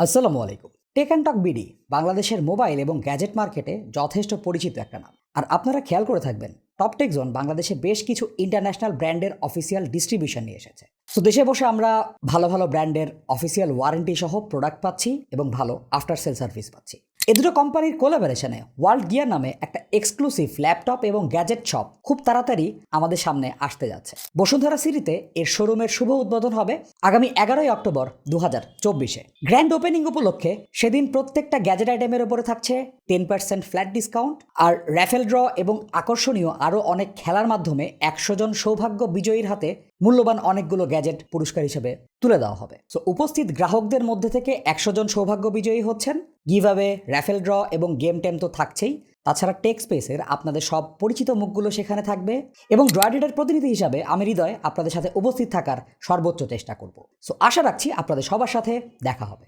আসসালামু আলাইকুম। Take and talk BD বাংলাদেশের মোবাইল এবং গ্যাজেট মার্কেটে যথেষ্ট পরিচিত একটা নাম। আর আপনারা খেয়াল করে থাকবেন, টপ টেক জোন বাংলাদেশে বেশ কিছু ইন্টারন্যাশনাল ব্র্যান্ডের অফিসিয়াল ডিস্ট্রিবিউশন নিয়ে এসেছে। তো দেশে বসে আমরা ভালো ভালো ব্র্যান্ডের অফিসিয়াল ওয়ারেন্টি সহ প্রোডাক্ট পাচ্ছি এবং ভালো আফটার সেল সার্ভিস পাচ্ছি। এ দুটো কোম্পানির কোলাবোরেশনে ওয়ার্ল্ড গিয়ার নামে একটা এক্সক্লুসিভ ল্যাপটপ এবং গ্যাজেট শপ খুব তাড়াতাড়ি আমাদের সামনে আসতে যাচ্ছে। বসুন্ধরা সিটিতে এর শোরুমের শুভ উদ্বোধন হবে আগামী 11 অক্টোবর 2024-এ। গ্র্যান্ড ওপেনিং উপলক্ষে সেদিন প্রত্যেকটা গ্যাজেট আইটেমের উপরে থাকছে 10% ফ্ল্যাট ডিসকাউন্ট, আর র্যাফেল ড্র এবং আকর্ষণীয় আরও অনেক খেলার মাধ্যমে 100 জন সৌভাগ্য বিজয়ীর হাতে মূল্যবান অনেকগুলো গ্যাজেট পুরস্কার হিসেবে তুলে দেওয়া হবে। সো উপস্থিত গ্রাহকদের মধ্যে থেকে 100 জন সৌভাগ্য বিজয়ী হচ্ছেন। গিভঅ্যাওয়ে, র্যাফেল ড্র এবং গেম টেম তো থাকছেই। তাছাড়া টেক স্পেসের আপনাদের সব পরিচিত মুখগুলো সেখানে থাকবে এবং ড্রয়াডিডের প্রতিনিধি হিসাবে আমি হৃদয় আপনাদের সাথে উপস্থিত থাকার সর্বোচ্চ চেষ্টা করব। সো আশা রাখছি আপনাদের সবার সাথে দেখা হবে।